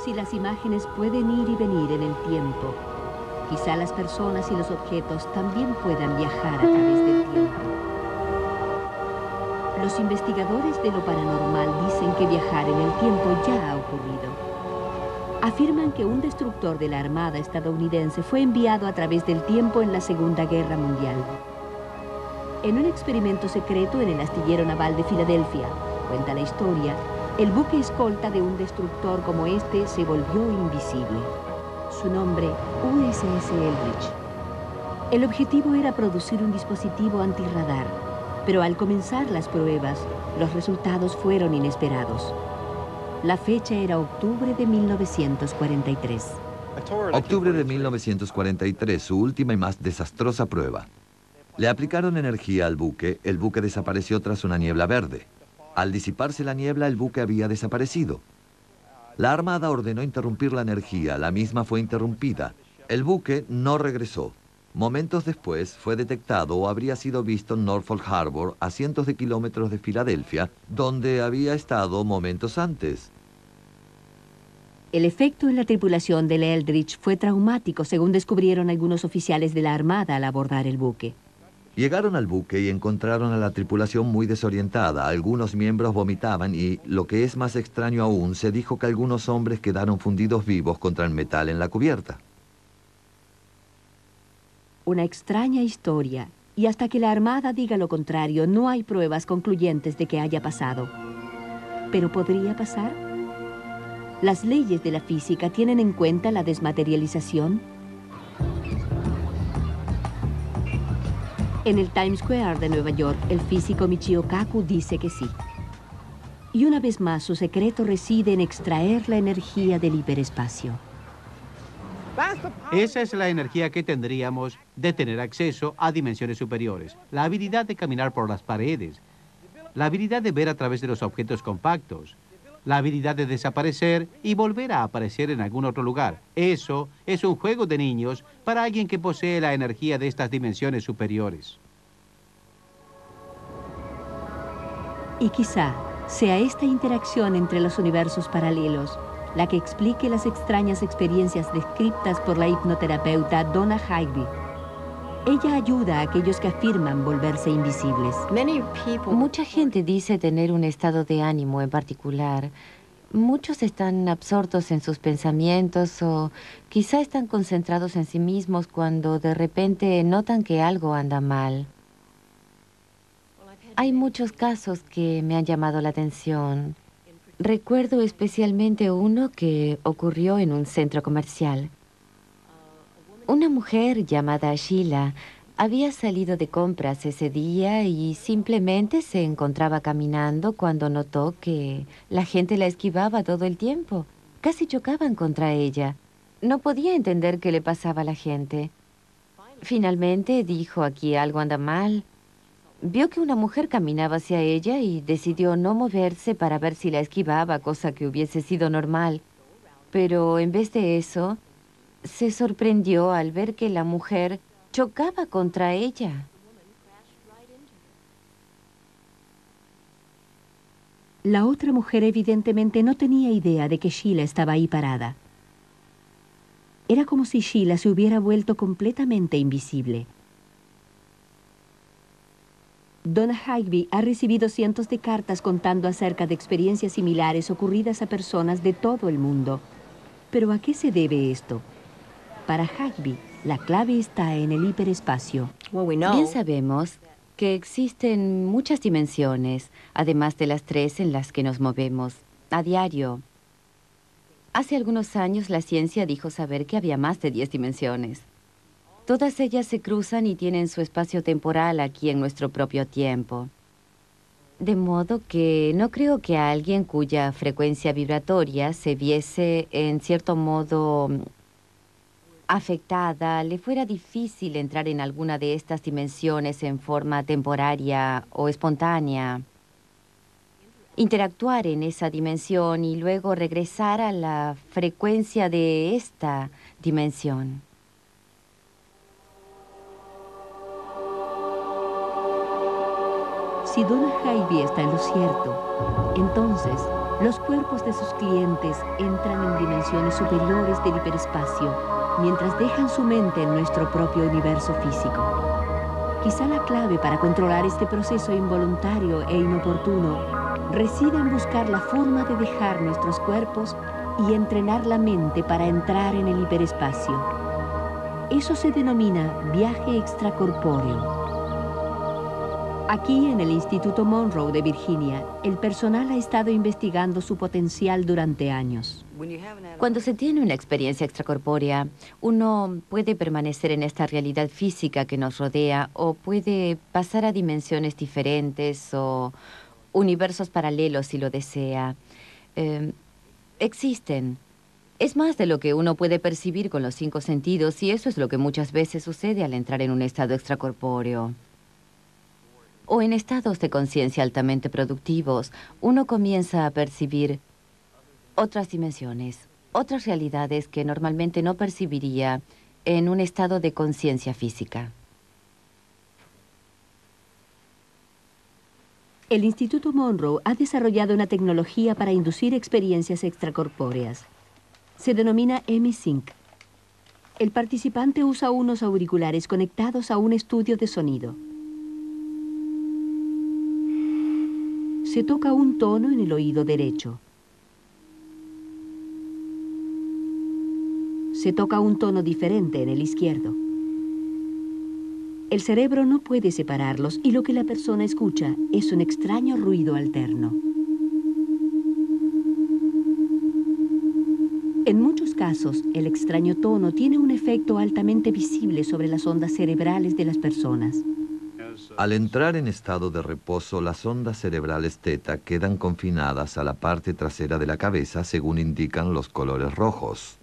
Si las imágenes pueden ir y venir en el tiempo, quizá las personas y los objetos también puedan viajar a través del tiempo. Los investigadores de lo paranormal dicen que viajar en el tiempo ya ha ocurrido. Afirman que un destructor de la Armada estadounidense fue enviado a través del tiempo en la Segunda Guerra Mundial. En un experimento secreto en el astillero naval de Filadelfia, cuenta la historia, el buque escolta de un destructor como este se volvió invisible. Su nombre, USS Eldridge. El objetivo era producir un dispositivo antirradar, pero al comenzar las pruebas, los resultados fueron inesperados. La fecha era octubre de 1943. Octubre de 1943, su última y más desastrosa prueba. Le aplicaron energía al buque, el buque desapareció tras una niebla verde. Al disiparse la niebla, el buque había desaparecido. La Armada ordenó interrumpir la energía, la misma fue interrumpida. El buque no regresó. Momentos después fue detectado o habría sido visto en Norfolk Harbor, a cientos de kilómetros de Filadelfia, donde había estado momentos antes. El efecto en la tripulación del Eldridge fue traumático, según descubrieron algunos oficiales de la Armada al abordar el buque. Llegaron al buque y encontraron a la tripulación muy desorientada. Algunos miembros vomitaban y, lo que es más extraño aún, se dijo que algunos hombres quedaron fundidos vivos contra el metal en la cubierta. Una extraña historia, y hasta que la Armada diga lo contrario, no hay pruebas concluyentes de que haya pasado. ¿Pero podría pasar? ¿Las leyes de la física tienen en cuenta la desmaterialización? En el Times Square de Nueva York, el físico Michio Kaku dice que sí. Y una vez más, su secreto reside en extraer la energía del hiperespacio. Esa es la energía que tendríamos de tener acceso a dimensiones superiores. La habilidad de caminar por las paredes, la habilidad de ver a través de los objetos compactos, la habilidad de desaparecer y volver a aparecer en algún otro lugar. Eso es un juego de niños para alguien que posee la energía de estas dimensiones superiores. Y quizá sea esta interacción entre los universos paralelos la que explique las extrañas experiencias descritas por la hipnoterapeuta Donna Higby. Ella ayuda a aquellos que afirman volverse invisibles. Mucha gente dice tener un estado de ánimo en particular. Muchos están absortos en sus pensamientos o quizá están concentrados en sí mismos cuando de repente notan que algo anda mal. Hay muchos casos que me han llamado la atención. Recuerdo especialmente uno que ocurrió en un centro comercial. Una mujer llamada Sheila había salido de compras ese día y simplemente se encontraba caminando cuando notó que la gente la esquivaba todo el tiempo. Casi chocaban contra ella. No podía entender qué le pasaba a la gente. Finalmente dijo: aquí algo anda mal. Vio que una mujer caminaba hacia ella y decidió no moverse para ver si la esquivaba, cosa que hubiese sido normal. Pero en vez de eso, se sorprendió al ver que la mujer chocaba contra ella. La otra mujer evidentemente no tenía idea de que Sheila estaba ahí parada. Era como si Sheila se hubiera vuelto completamente invisible. Donna Higby ha recibido cientos de cartas contando acerca de experiencias similares ocurridas a personas de todo el mundo. ¿Pero a qué se debe esto? Para Higby, la clave está en el hiperespacio. Bien sabemos que existen muchas dimensiones, además de las 3 en las que nos movemos a diario. Hace algunos años la ciencia dijo saber que había más de 10 dimensiones. Todas ellas se cruzan y tienen su espacio temporal aquí en nuestro propio tiempo. De modo que no creo que a alguien cuya frecuencia vibratoria se viese en cierto modo afectada, le fuera difícil entrar en alguna de estas dimensiones en forma temporaria o espontánea. Interactuar en esa dimensión y luego regresar a la frecuencia de esta dimensión. Si Donna Higby está en lo cierto, entonces Los cuerpos de sus clientes entran en dimensiones superiores del hiperespacio, mientras dejan su mente en nuestro propio universo físico. Quizá la clave para controlar este proceso involuntario e inoportuno reside en buscar la forma de dejar nuestros cuerpos y entrenar la mente para entrar en el hiperespacio. Eso se denomina viaje extracorpóreo. Aquí, en el Instituto Monroe de Virginia, el personal ha estado investigando su potencial durante años. Cuando se tiene una experiencia extracorpórea, uno puede permanecer en esta realidad física que nos rodea o puede pasar a dimensiones diferentes o universos paralelos si lo desea. Existen. Es más de lo que uno puede percibir con los 5 sentidos y eso es lo que muchas veces sucede al entrar en un estado extracorpóreo. O en estados de conciencia altamente productivos, uno comienza a percibir otras dimensiones, otras realidades que normalmente no percibiría en un estado de conciencia física. El Instituto Monroe ha desarrollado una tecnología para inducir experiencias extracorpóreas. Se denomina M-Sync. El participante usa unos auriculares conectados a un estudio de sonido. Se toca un tono en el oído derecho. Se toca un tono diferente en el izquierdo. El cerebro no puede separarlos y lo que la persona escucha es un extraño ruido alterno. En muchos casos, el extraño tono tiene un efecto altamente visible sobre las ondas cerebrales de las personas. Al entrar en estado de reposo, las ondas cerebrales teta quedan confinadas a la parte trasera de la cabeza, según indican los colores rojos.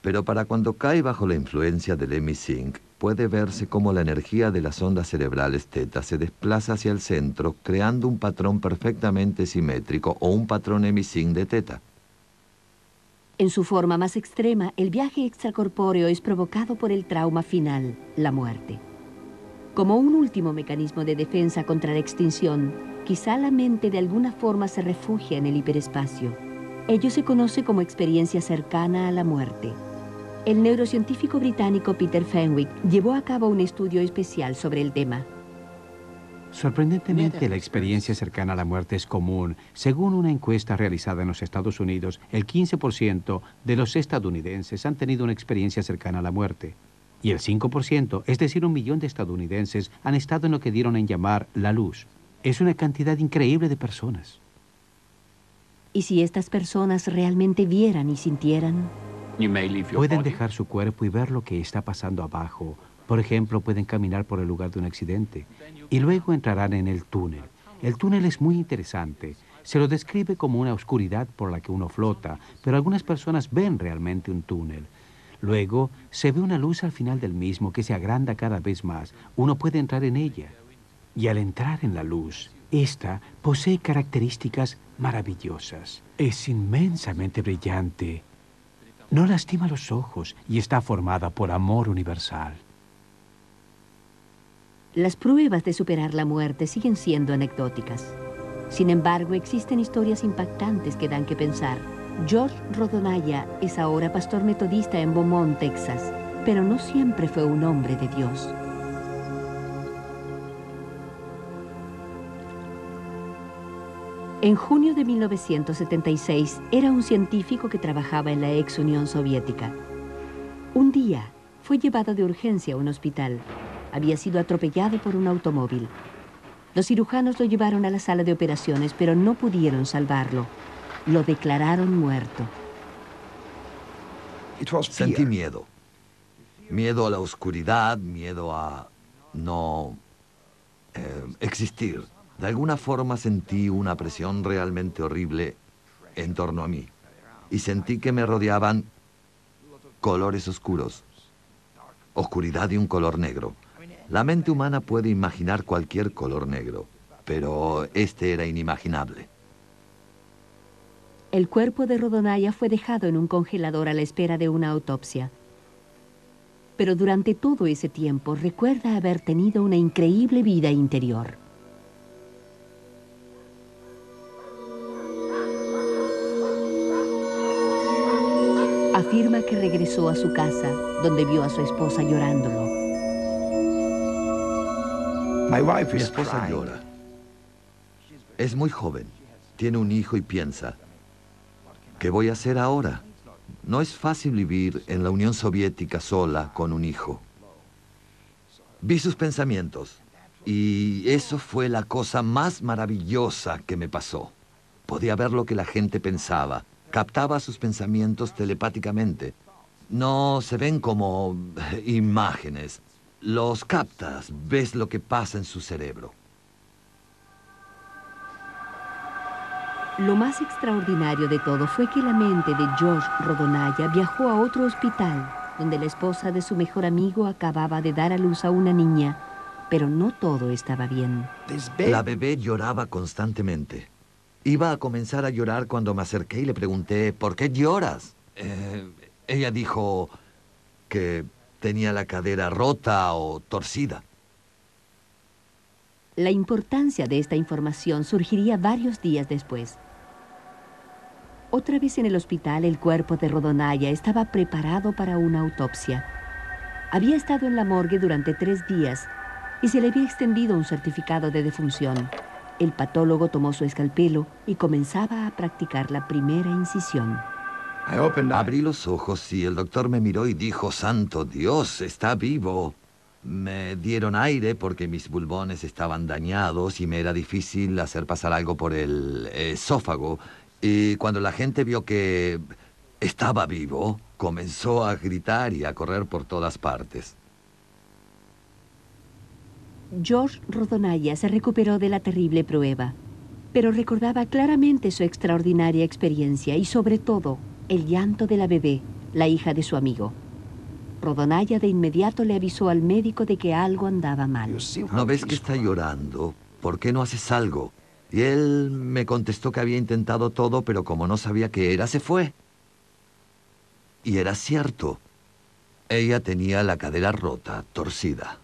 Pero para cuando cae bajo la influencia del M-Sync, puede verse cómo la energía de las ondas cerebrales teta se desplaza hacia el centro, creando un patrón perfectamente simétrico o un patrón M-Sync de teta. En su forma más extrema, el viaje extracorpóreo es provocado por el trauma final, la muerte. Como un último mecanismo de defensa contra la extinción, quizá la mente de alguna forma se refugia en el hiperespacio. Ello se conoce como experiencia cercana a la muerte. El neurocientífico británico Peter Fenwick llevó a cabo un estudio especial sobre el tema. Sorprendentemente, la experiencia cercana a la muerte es común. Según una encuesta realizada en los Estados Unidos, el 15% de los estadounidenses han tenido una experiencia cercana a la muerte. Y el 5%, es decir, 1 millón de estadounidenses, han estado en lo que dieron en llamar la luz. Es una cantidad increíble de personas. ¿Y si estas personas realmente vieran y sintieran? Pueden dejar su cuerpo y ver lo que está pasando abajo. Por ejemplo, pueden caminar por el lugar de un accidente. Y luego entrarán en el túnel. El túnel es muy interesante. Se lo describe como una oscuridad por la que uno flota, pero algunas personas ven realmente un túnel. Luego, se ve una luz al final del mismo que se agranda cada vez más. Uno puede entrar en ella. Y al entrar en la luz, esta posee características maravillosas. Es inmensamente brillante. No lastima los ojos y está formada por amor universal. Las pruebas de superar la muerte siguen siendo anecdóticas. Sin embargo, existen historias impactantes que dan que pensar. George Rodonaya es ahora pastor metodista en Beaumont, Texas, pero no siempre fue un hombre de Dios. En junio de 1976, era un científico que trabajaba en la ex Unión Soviética. Un día, fue llevado de urgencia a un hospital. Había sido atropellado por un automóvil. Los cirujanos lo llevaron a la sala de operaciones, pero no pudieron salvarlo. Lo declararon muerto. Sentí miedo. Miedo a la oscuridad, miedo a no existir. De alguna forma sentí una presión realmente horrible en torno a mí. Y sentí que me rodeaban colores oscuros. Oscuridad de un color negro. La mente humana puede imaginar cualquier color negro, pero este era inimaginable. El cuerpo de Rodonaya fue dejado en un congelador a la espera de una autopsia. Pero durante todo ese tiempo recuerda haber tenido una increíble vida interior. afirma que regresó a su casa, donde vio a su esposa llorándolo. Mi esposa llora. Es muy joven, tiene un hijo y piensa, ¿qué voy a hacer ahora? No es fácil vivir en la Unión Soviética sola con un hijo. Vi sus pensamientos y eso fue la cosa más maravillosa que me pasó. Podía ver lo que la gente pensaba, captaba sus pensamientos telepáticamente. No se ven como imágenes, los captas, ves lo que pasa en su cerebro. Lo más extraordinario de todo fue que la mente de George Rodonaya viajó a otro hospital, donde la esposa de su mejor amigo acababa de dar a luz a una niña, pero no todo estaba bien. La bebé lloraba constantemente. Iba a comenzar a llorar cuando me acerqué y le pregunté, ¿por qué lloras? Ella dijo que tenía la cadera rota o torcida. La importancia de esta información surgiría varios días después. Otra vez en el hospital, el cuerpo de Rodonaya estaba preparado para una autopsia. Había estado en la morgue durante 3 días y se le había extendido un certificado de defunción. El patólogo tomó su escalpelo y comenzaba a practicar la primera incisión. Abrí los ojos y el doctor me miró y dijo, ¡Santo Dios, está vivo! Me dieron aire porque mis pulmones estaban dañados y me era difícil hacer pasar algo por el esófago. Y cuando la gente vio que estaba vivo, comenzó a gritar y a correr por todas partes. George Rodonaya se recuperó de la terrible prueba, pero recordaba claramente su extraordinaria experiencia y, sobre todo, el llanto de la bebé, la hija de su amigo. Rodonaya de inmediato le avisó al médico de que algo andaba mal. ¿No ves que está llorando? ¿Por qué no haces algo? Y él me contestó que había intentado todo, pero como no sabía qué era, se fue. Y era cierto. Ella tenía la cadera rota, torcida.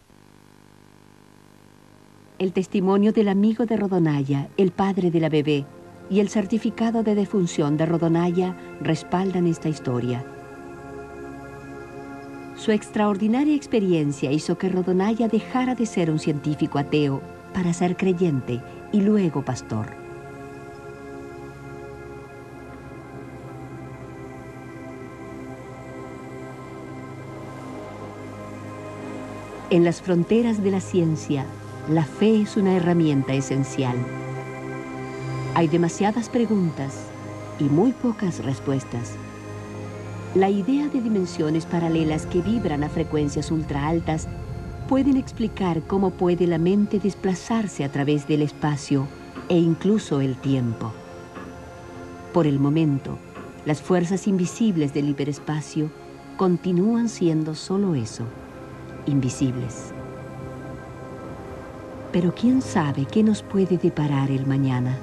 El testimonio del amigo de Rodonaya, el padre de la bebé, y el certificado de defunción de Rodonaya respaldan esta historia. Su extraordinaria experiencia hizo que Rodonaya dejara de ser un científico ateo para ser creyente y luego pastor. En las fronteras de la ciencia, la fe es una herramienta esencial. Hay demasiadas preguntas y muy pocas respuestas. La idea de dimensiones paralelas que vibran a frecuencias ultra altas pueden explicar cómo puede la mente desplazarse a través del espacio e incluso el tiempo. Por el momento, las fuerzas invisibles del hiperespacio continúan siendo solo eso, invisibles. Pero quién sabe qué nos puede deparar el mañana.